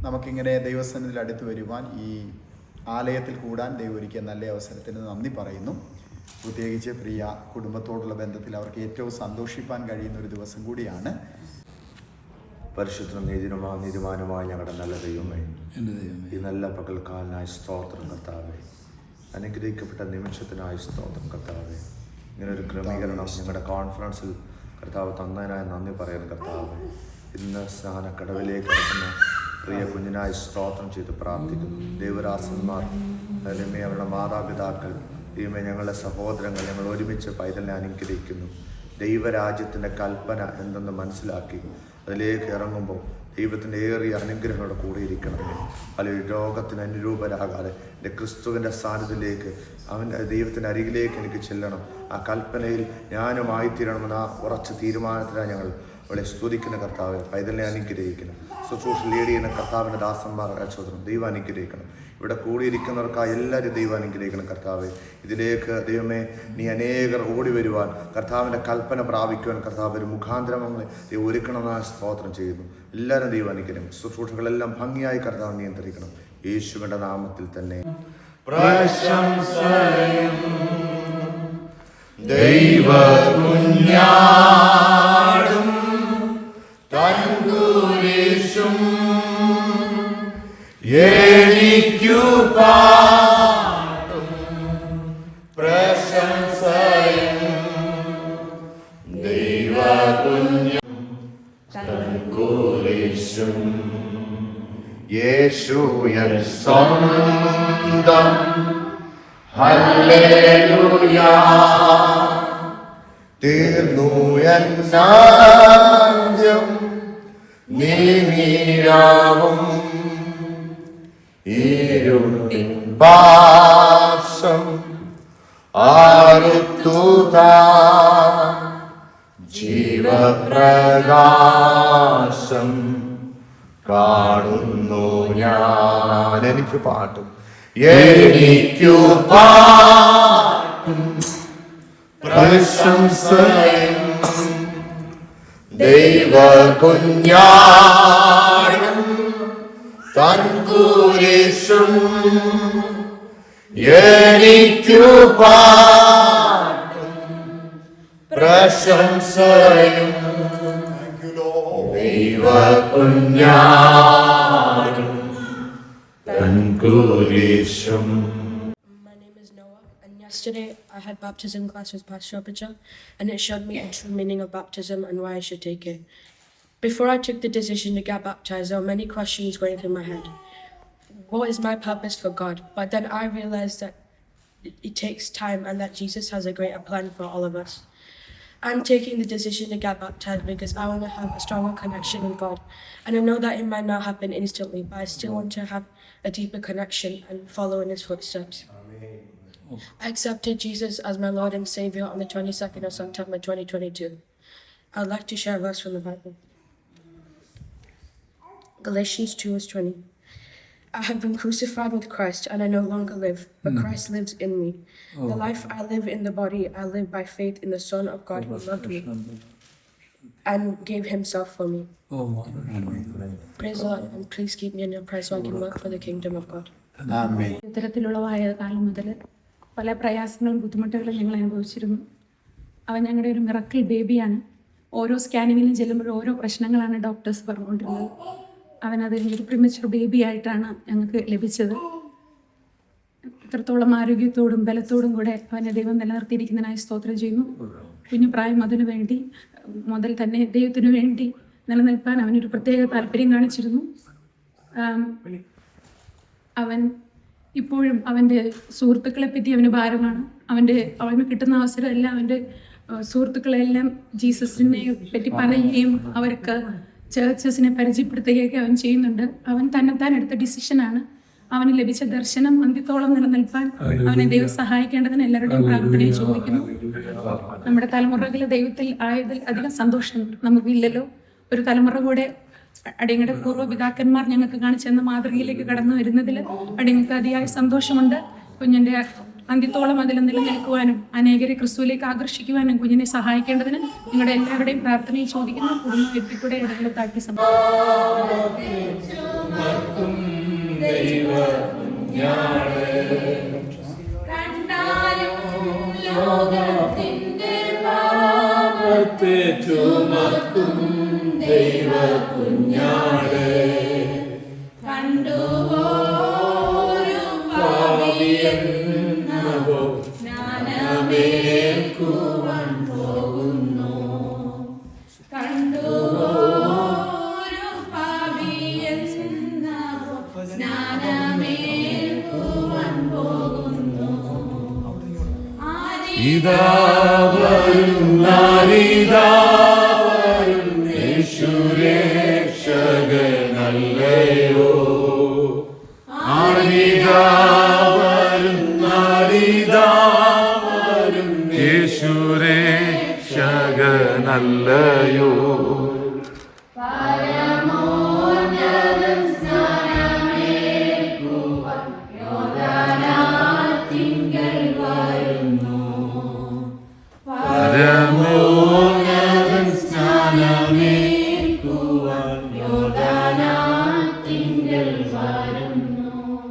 നമുക്കിങ്ങനെ ദൈവസന്നിധിയിൽ അടുത്ത് വരുവാൻ, ഈ ആലയത്തിൽ കൂടാൻ ദൈവം ഒരുക്കിയ നല്ല അവസരത്തിന് നന്ദി പറയുന്നു. പ്രത്യേകിച്ച് പ്രിയ കുടുംബത്തോടുള്ള ബന്ധത്തിൽ അവർക്ക് ഏറ്റവും സന്തോഷിപ്പാൻ കഴിയുന്ന ഒരു ദിവസം കൂടിയാണ്. പരിശുദ്ധ നീതിമാനുമായ ഞങ്ങളുടെ നല്ല ദൈവമേ, ഈ നല്ല പകൽക്കാലനായി സ്തോത്രം കർത്താവേ. അനുഗ്രഹിക്കപ്പെട്ട നിമിഷത്തിനായി സ്തോത്രം കർത്താവേ. ഇങ്ങനൊരു ക്രമീകരണം ഞങ്ങളുടെ കോൺഫറൻസിൽ കർത്താവ് തന്നതിനായി നന്ദി പറയുന്നു കർത്താവേ. ഇന്ന് സ്നാനക്കടവിലേക്ക് കിടക്കുന്ന പ്രിയ കുഞ്ഞിനായി സ്തോത്രം ചെയ്ത് പ്രാർത്ഥിക്കുന്നു. ദൈവദാസന്മാർ, ദൈവമേ, അവരുടെ മാതാപിതാക്കൾ, ദൈവമേ, ഞങ്ങളുടെ സഹോദരങ്ങൾ, ഞങ്ങൾ ഒരുമിച്ച് പൈതലിനെ അനുഗ്രഹിക്കുന്നു. ദൈവരാജ്യത്തിൻ്റെ കൽപ്പന എന്തെന്ന് മനസ്സിലാക്കി അതിലേക്ക് ഇറങ്ങുമ്പോൾ ദൈവത്തിൻ്റെ ഏറിയ അനുഗ്രഹങ്ങളുടെ കൂടെ ഇരിക്കണമേ. അല്ലെങ്കിൽ രോഗത്തിന് അനുരൂപരാകാതെ എൻ്റെ ക്രിസ്തുവിൻ്റെ സ്ഥാനത്തിലേക്ക്, അവൻ്റെ ദൈവത്തിൻ്റെ അരികിലേക്ക് എനിക്ക് ചെല്ലണം. ആ കൽപ്പനയിൽ ഞാനും ആയിത്തീരണമെന്ന ആ ഉറച്ച തീരുമാനത്തിലാണ് ഞങ്ങൾ അവളെ സ്തുതിക്കുന്ന കർത്താവെ. പൈതലിനെ അനുഗ്രഹിക്കണം. ശുശ്രൂഷ ലീഡ് ചെയ്യുന്ന കർത്താവിൻ്റെ ദാസന്മാർ ചോദനം ദൈവം അനുഗ്രഹിക്കണം. ഇവിടെ കൂടിയിരിക്കുന്നവർക്കായി എല്ലാവരും ദൈവം അനുഗ്രഹിക്കണം കർത്താവെ. ഇതിലേക്ക് ദൈവമേ, നീ അനേകർ ഓടി വരുവാൻ, കർത്താവിൻ്റെ കൽപ്പന പ്രാപിക്കുവാൻ കർത്താവ് ഒരു മുഖാന്തരങ്ങളെ ദൈവം ഒരുക്കണമെന്നാണ് സ്തോത്രം ചെയ്യുന്നു. എല്ലാവരും ദൈവം അനുഗ്രഹിക്കണം. ശുശ്രൂഷകളെല്ലാം ഭംഗിയായി കർത്താവ് നിയന്ത്രിക്കണം. യേശുവിൻ്റെ നാമത്തിൽ തന്നെ എനിക്കു പാടും പ്രശംസയും ദൈവകുഞ്ഞും തൻകുരിശും യേശു എൻ സ്വന്തം. ഹല്ലേലൂയ. തീർന്നു എൻ സാധ്യം നീരാവും ഇരുട്ടിൻ പാശം ആരുത്തുതാ ജീവപ്രകാശം കാണുന്നു ഞാൻ. എനിക്ക് പാട്ടും പ്രശംസയും ദൈവകുഞ്ഞാടും തൻകുരിശും എനിക്കു പാട്ടും പ്രശംസയും ദൈവകുഞ്ഞാടും തൻകുരിശും. Yesterday, I had baptism class with Pastor Apacha, and it showed me the true meaning of baptism and why I should take it. Before I took the decision to get baptized, there were many questions going through my head. What is my purpose for God? But then I realized that it takes time and that Jesus has a greater plan for all of us. I'm taking the decision to get baptized because I want to have a stronger connection with God. And I know that it might not happen instantly, but I still want to have a deeper connection and follow in His footsteps. I accepted Jesus as my Lord and Savior on the 22nd of September 2022. I would like to share a verse from the Bible. Galatians 2:20. I have been crucified with Christ and I no longer live, but Christ lives in me. The life I live in the body, I live by faith in the Son of God who loved me and gave Himself for me. Praise the Lord, and please keep me in your prayer so I can work for the kingdom of God. ആമേൻ. ഇത്തരത്തിലുള്ളതായ കാലം മുതൽ പല പ്രയാസങ്ങളും ബുദ്ധിമുട്ടുകളും ഞങ്ങൾ അനുഭവിച്ചിരുന്നു. അവൻ ഞങ്ങളുടെ ഒരു miracle ബേബിയാണ്. ഓരോ സ്കാനിങ്ങിലും ചെല്ലുമ്പോഴും ഓരോ പ്രശ്നങ്ങളാണ് ഡോക്ടേഴ്സ് പറഞ്ഞുകൊണ്ടിരുന്നത്. അവനതൊരു പ്രിമച്വർ ബേബി ആയിട്ടാണ് ഞങ്ങൾക്ക് ലഭിച്ചത്. ഇത്രത്തോളം ആരോഗ്യത്തോടും ബലത്തോടും കൂടെ അവനെ ദൈവം നിലനിർത്തിയിരിക്കുന്നതിനായി സ്തോത്രം ചെയ്യുന്നു. കുഞ്ഞു പ്രായം അതിനു വേണ്ടി മുതൽ തന്നെ ദൈവത്തിനു വേണ്ടി നിലനിൽക്കാൻ അവനൊരു പ്രത്യേക താല്പര്യം കാണിച്ചിരുന്നു. അവൻ ഇപ്പോഴും അവൻ്റെ സുഹൃത്തുക്കളെ പറ്റി അവന് ഭാരമാണ്. അവന് കിട്ടുന്ന അവസരമെല്ലാം അവൻ്റെ സുഹൃത്തുക്കളെല്ലാം ജീസസിനെ പറ്റി പറയുകയും അവർക്ക് ചേർച്ചസിനെ പരിചയപ്പെടുത്തുകയൊക്കെ അവൻ ചെയ്യുന്നുണ്ട്. അവൻ തന്നെത്താൻ എടുത്ത ഡിസിഷനാണ്. അവന് ലഭിച്ച ദർശനം അന്ത്യത്തോളം നിലനിൽപ്പാൻ അവനെ ദൈവം സഹായിക്കേണ്ടതിന് എല്ലാവരുടെയും പ്രാർത്ഥനയെ ചോദിക്കുന്നു. നമ്മുടെ തലമുറകൾ ദൈവത്തിൽ ആയതിൽ അധികം സന്തോഷം നമുക്കില്ലല്ലോ. ഒരു തലമുറ കൂടെ അടിയങ്ങളുടെ പൂർവ്വപിതാക്കന്മാർ ഞങ്ങൾക്ക് കാണിച്ചെന്ന മാതൃകയിലേക്ക് കടന്നു വരുന്നതിൽ അടിയങ്ങൾക്ക് അതിയായ സന്തോഷമുണ്ട്. കുഞ്ഞിൻ്റെ അന്ത്യത്തോളം അതിൽ നിലനിൽക്കുവാനും അനേകരെ ക്രിസ്തുവിലേക്ക് ആകർഷിക്കുവാനും കുഞ്ഞിനെ സഹായിക്കേണ്ടതിന് നിങ്ങളുടെ എല്ലാവരുടെയും പ്രാർത്ഥനയെ ചോദിക്കുന്നു. കുടുംബ വ്യക്തിക്കൂടെ ഇടങ്ങളെ താഴ്ത്തി ലോകത്തിന്റെ പാപത്തെ ചുമക്കും ദൈവ കുഞ്ഞാട് കണ്ടുപോരു പാപിയെന്നവോ സ്നാനമേൽക്കുവാൻ പോകുന്നു കണ്ടുപോരു പാപിയെന്നവോ സ്നാനമേൽക്കുവാൻ പോകുന്നു ഇതാ വരുന്നരിതാവരും യേശുരക്ഷകനല്ലയോ ആരിതാവരും യേശുരക്ഷകനല്ലയോ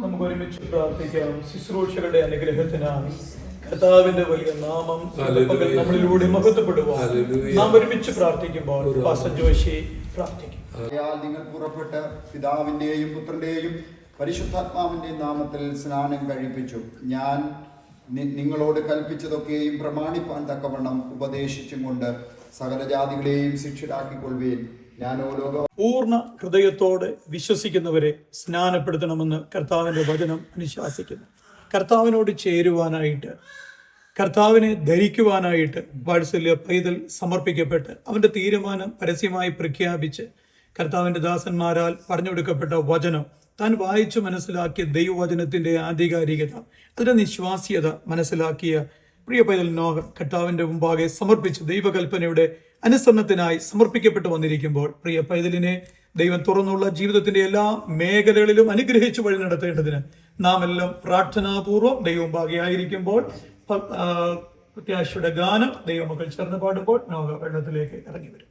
നമുക്ക് ഒരുമിച്ച് പ്രാർത്ഥിക്കാം. ശുശ്രൂഷകളുടെ അനുഗ്രഹത്തിനായി കർത്താവിന്റെ വലിയ നാമം നമ്മളിലൂടെ മഹത്വപ്പെടുവാൻ നാം ഒരുമിച്ച് പ്രാർത്ഥിക്കുമ്പോൾ പാസ്റ്റർ ജോഷി പ്രാർത്ഥിക്കും. നിങ്ങൾ പുറപ്പെട്ട് പിതാവിന്റെയും പുത്രന്റെയും പരിശുദ്ധാത്മാവിന്റെയും നാമത്തിൽ സ്നാനം കഴിപ്പിച്ചു. ഞാൻ നിങ്ങളോട് കൽപ്പിച്ചതൊക്കെയും പ്രമാണിപ്പാൻ തക്കവണ്ണം ഉപദേശിച്ചും കൊണ്ട് സകല ജാതികളെയും ശിക്ഷിതരാക്കിക്കൊള്ളുകയും ഞാൻ ഓരോ പൂർണ്ണ ഹൃദയത്തോടെ വിശ്വസിക്കുന്നവരെ സ്നാനപ്പെടുത്തണമെന്ന് കർത്താവിൻ്റെ വചനം അനുശാസിക്കുന്നു. കർത്താവിനോട് ചേരുവാനായിട്ട്, കർത്താവിനെ ധരിക്കുവാനായിട്ട് വാത്സല്യ പൈതൽ സമർപ്പിക്കപ്പെട്ട് അവൻ്റെ തീരുമാനം പരസ്യമായി പ്രഖ്യാപിച്ച് കർത്താവിൻ്റെ ദാസന്മാരാൽ പറഞ്ഞു കൊടുക്കപ്പെട്ട വചനം താൻ വായിച്ചു മനസ്സിലാക്കിയ ദൈവവചനത്തിൻ്റെ ആധികാരികത, അതിൻ്റെ നിശ്വാസ്യത മനസ്സിലാക്കിയ പ്രിയ പൈതൽ നോഹ കർത്താവിൻ്റെ മുമ്പാകെ സമർപ്പിച്ച് ദൈവകൽപ്പനയുടെ അനുസരണത്തിനായി സമർപ്പിക്കപ്പെട്ടു വന്നിരിക്കുമ്പോൾ പ്രിയ പൈതലിനെ ദൈവം തുറന്നുള്ള ജീവിതത്തിന്റെ എല്ലാ മേഖലകളിലും അനുഗ്രഹിച്ചു വഴി നടത്തേണ്ടതിന് നാം എല്ലാം പ്രാർത്ഥനാപൂർവ്വം ദൈവം ഭാഗിയായിരിക്കുമ്പോൾ പ്രത്യാശയുടെ ഗാനം ദൈവമക്കൾ ചേർന്ന് പാടുമ്പോൾ നോഹ വെള്ളത്തിലേക്ക് ഇറങ്ങി വരും.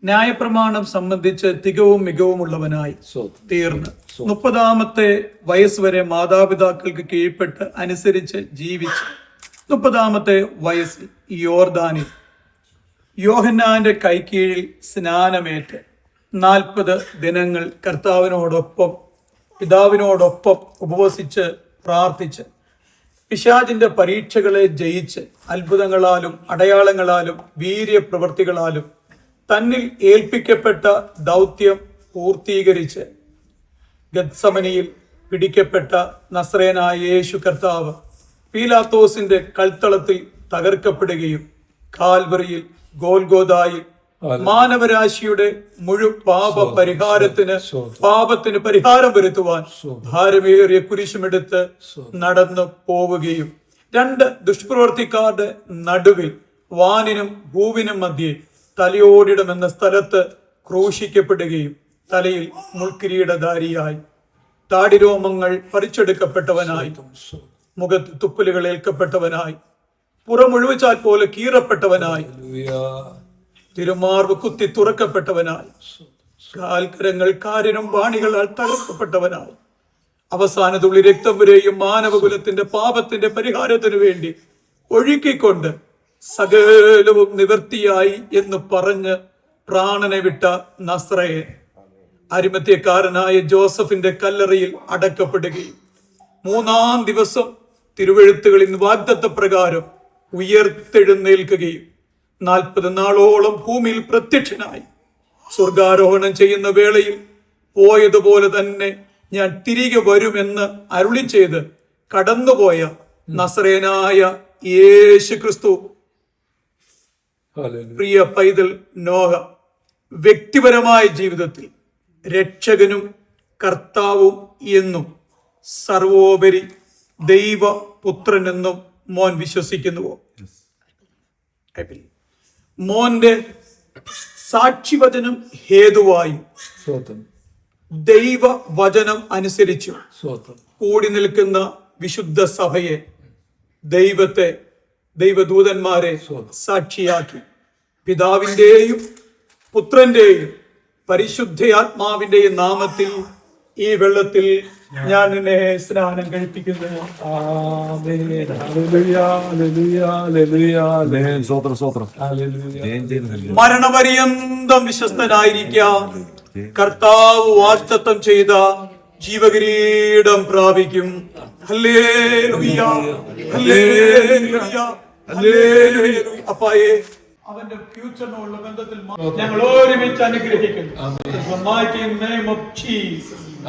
ന്യായപ്രമാണം സംബന്ധിച്ച് തികവും മികവുമുള്ളവനായി തീർന്ന് 30-ാമത്തെ വയസ്സ് വരെ മാതാപിതാക്കൾക്ക് കീഴ്പ്പെട്ട് അനുസരിച്ച് ജീവിച്ച് 30-ാമത്തെ വയസ്സിൽ യോർദാനിൽ യോഹന്നാന്റെ കൈക്കീഴിൽ സ്നാനമേറ്റ് 40 ദിനങ്ങൾ കർത്താവിനോടൊപ്പം പിതാവിനോടൊപ്പം ഉപവസിച്ച് പ്രാർത്ഥിച്ച് പിശാചിന്റെ പരീക്ഷകളെ ജയിച്ച് അത്ഭുതങ്ങളാലും അടയാളങ്ങളാലും വീര്യപ്രവൃത്തികളാലും തന്നിൽ ഏൽപ്പിക്കപ്പെട്ട ദൗത്യം പൂർത്തീകരിച്ച് ഗത്സമനിയിൽ പിടിക്കപ്പെട്ട നസ്രേനായ യേശു കർത്താവ് പീലാത്തോസിന്റെ കൽത്തളത്തിൽ തകർക്കപ്പെടുകയും കാൽവറിയിൽ ഗോൽഗോദായിൽ മാനവരാശിയുടെ പാപ പരിഹാരത്തിന് പാപത്തിന് പരിഹാരം വരുത്തുവാൻ ഭാരമേറിയ കുരിശുമെടുത്ത് നടന്നു പോവുകയും 2 ദുഷ്പ്രവർത്തിക്കാരുടെ നടുവിൽ വാനിനും ഭൂവിനും മധ്യേ തലയോടിടം എന്ന സ്ഥലത്ത് ക്രൂശിക്കപ്പെടുകയും തലയിൽ മുൾക്കിരീടധാരിയായി താടിരോമങ്ങൾ പറിച്ചെടുക്കപ്പെട്ടവനായി മുഖത്ത് തുപ്പലുകൾ ഏൽക്കപ്പെട്ടവനായി പുറമുഴുവച്ചാൽ പോലെ കീറപ്പെട്ടവനായി തിരുമാർവ് കുത്തി തുറക്കപ്പെട്ടവനായി കാൽക്കരങ്ങൾ കാരിനും വാണികളാൽ തകർക്കപ്പെട്ടവനായി അവസാന തുള്ളി രക്തം വരെയും മാനവകുലത്തിന്റെ പാപത്തിന്റെ പരിഹാരത്തിനു വേണ്ടി ഒഴുക്കിക്കൊണ്ട് സകലവും നിവൃത്തിയായി എന്ന് പറഞ്ഞ് പ്രാണനെ വിട്ട നസ്രയൻ അരിമത്യക്കാരനായ ജോസഫിന്റെ കല്ലറയിൽ അടക്കപ്പെടുകയും 3-ാം ദിവസം തിരുവെഴുത്തുകളിൽ വാഗ്ദത്ത പ്രകാരം ഉയർത്തെഴുന്നേൽക്കുകയും 40 നാളോളം ഭൂമിയിൽ പ്രത്യക്ഷനായി സ്വർഗാരോഹണം ചെയ്യുന്ന വേളയിൽ പോയതുപോലെ തന്നെ ഞാൻ തിരികെ വരുമെന്ന് അരുളി ചെയ്ത് കടന്നുപോയ നസറേനായ യേശു ക്രിസ്തു പ്രിയ പൈതൽ നോഹ വ്യക്തിപരമായ ജീവിതത്തിൽ രക്ഷകനും കർത്താവും എന്നും സർവോപരി ദൈവപുത്രനെന്നും മോൻ വിശ്വസിക്കുന്നുവോ? മോന്റെ സാക്ഷിവചനം ഹേതുവായി ദൈവവചനം അനുസരിച്ചു കൂടി നിൽക്കുന്ന വിശുദ്ധ സഭയെ, ദൈവദൂതന്മാരെ സാക്ഷിയാക്കി പിതാവിന്റെയും പുത്രന്റെയും പരിശുദ്ധാത്മാവിന്റെയും നാമത്തിൽ ഈ വെള്ളത്തിൽ ഞാൻ നിന്നെ സ്നാനം കഴിപ്പിക്കുന്നു. മരണപര്യന്തം വിശ്വസ്തനായിരിക്കാം. കർത്താവ് വാഗ്ദത്തം ചെയ്ത ജീവകിരീടം പ്രാപിക്കും. Hallelujah, hallelujah, hallelujah. അപ്പായേ, അവന്റെ ഫ്യൂച്ചറിനുള്ള ബന്ധത്തിൽ ഞങ്ങൾ ഒരുമിച്ച് അനുഗ്രഹിക്കുന്നു.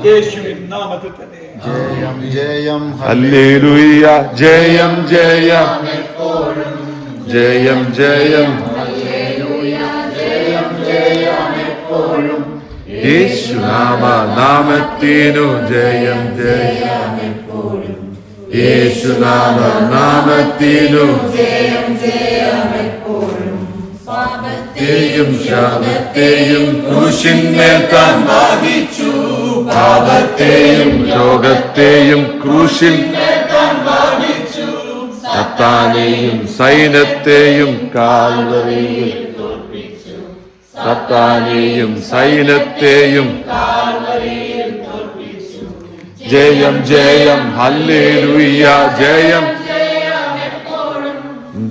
യേശുവിൻ നാമത്തിൽ തന്നെ. ജയം ജയം ഹല്ലേലൂയ, ജയം ജയം, ജയം ജയം, യേശുനാമത്തിനു ജയം ജയം, യേശുനാമത്തിനു പാപത്തെയും ശാപത്തെയും ക്രൂശിന്മേൽ താൻ വഹിച്ചു, പാപത്തെയും രോഗത്തെയും ക്രൂശിൽ താൻ വഹിച്ചു, സത്താനെയും സൈന്യത്തെയും കാൽവരിയിൽ തോൽപ്പിച്ചു, സത്താനെയും സൈന്യത്തെയും കാൽവരിയിൽ തോൽപ്പിച്ചു. ജയം ജയം ഹല്ലേലൂയ, ജയം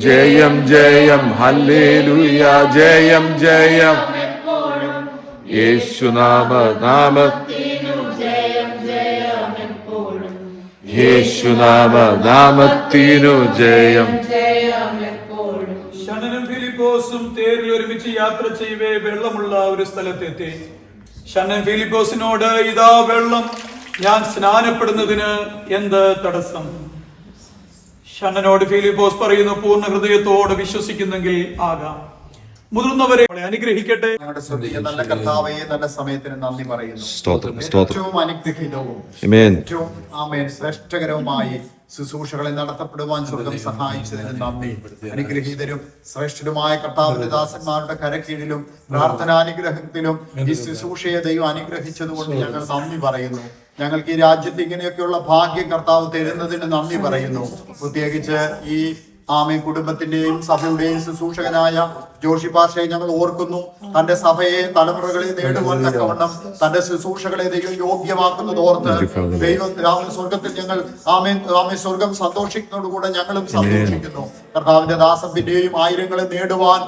ജയം ജയം ഹല്ലേലൂയ, ജയം ജയം, യേശുനാമത്തിനു യേശുനാമത്തിനു ജയം. ഷണ്ണനും ഫിലിപ്പോസും തേരിൽ ഒരുമിച്ച് യാത്ര ചെയ്യവേ വെള്ളമുള്ള ഒരു സ്ഥലത്തെത്തി. ഷണ്ണൻ ഫിലിപ്പോസിനോട്, ഇതാ വെള്ളം, ഞാൻ സ്നാനപ്പെടുന്നതിന് എന്ത് തടസ്സം? ഷണ്ണനോട് ഫിലിപ്പോസ് പറയുന്നു, പൂർണ്ണ ഹൃദയത്തോട് വിശ്വസിക്കുന്നെങ്കിൽ ആകാം. മുതിർന്നവരെ അനുഗ്രഹിക്കട്ടെ. ഞങ്ങളുടെ സ്വർഗീയ നല്ല കർത്താവേ, നല്ല സമയത്തിന് നന്ദി പറയുന്നു. ഏറ്റവും അനുഗ്രഹീതവും ഏറ്റവും ശ്രേഷ്ഠകരവുമായി ശുശ്രൂഷകളെ നടത്തപ്പെടുവാൻ സ്വർഗം സഹായിച്ചതിന് നന്ദി. അനുഗ്രഹീതരും ശ്രേഷ്ഠരുമായ കർത്താവിന്റെ ദാസന്മാരുടെ കരക്കീഴിലും പ്രാർത്ഥനാനുഗ്രഹത്തിലും ഈ ശുശ്രൂഷയെ ദൈവം അനുഗ്രഹിച്ചതുകൊണ്ട് ഞങ്ങൾ നന്ദി പറയുന്നു. ഞങ്ങൾക്ക് ഈ രാജ്യത്ത് ഇങ്ങനെയൊക്കെയുള്ള ഭാഗ്യം കർത്താവ് തരുന്നതിന് നന്ദി പറയുന്നു. പ്രത്യേകിച്ച് ഈ കുടുംബത്തിന്റെയും സഭയുടെയും ശുശ്രൂഷകനായ ജോഷി പാഷയെ ഞങ്ങൾ ഓർക്കുന്നു. തന്റെ സഭയെ തലമുറകളെ നേടുവാൻ തക്കവണ്ണം തന്റെ ശുശ്രൂഷകളെ ദൈവം യോഗ്യമാക്കുന്നത് ഓർത്ത് ദൈവം സ്വർഗത്തിൽ ഞങ്ങൾ സ്വർഗം സന്തോഷിക്കുന്നതോടുകൂടെ ഞങ്ങളും സന്തോഷിക്കുന്നു. കർത്താവിന്റെ ദാസൻ പിന്നെയും ആയിരങ്ങളെ നേടുവാൻ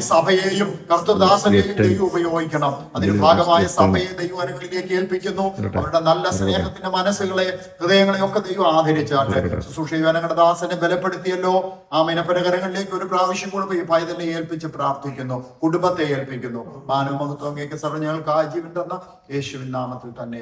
സഭയെയും കർത്തൃദാസനെയും ദൈവം ഉപയോഗിക്കണം. അതിന് ഭാഗമായ സഭയെ ദൈവാനുകളിലേക്ക് ഏൽപ്പിക്കുന്നു. അവരുടെ നല്ല സ്നേഹത്തിന്റെ മനസ്സുകളെ ഹൃദയങ്ങളെ ഒക്കെ ദൈവം ആദരിച്ചാട്ടെ. ശുശ്രൂഷ ഞങ്ങളുടെ ദാസനെ ബലപ്പെടുത്തിയല്ലോ. പരകരങ്ങളിലേക്ക് ഒരു പ്രാവശ്യം കൂടെ പൈതലിനെ ഏൽപ്പിച്ച് പ്രാർത്ഥിക്കുന്നു. കുടുംബത്തെ ഏൽപ്പിക്കുന്നു. മാനവമഹത്വം സർവ്വ ഞങ്ങൾക്ക് ആജീവൻ തന്ന യേശുവിൻ നാമത്തിൽ തന്നെ.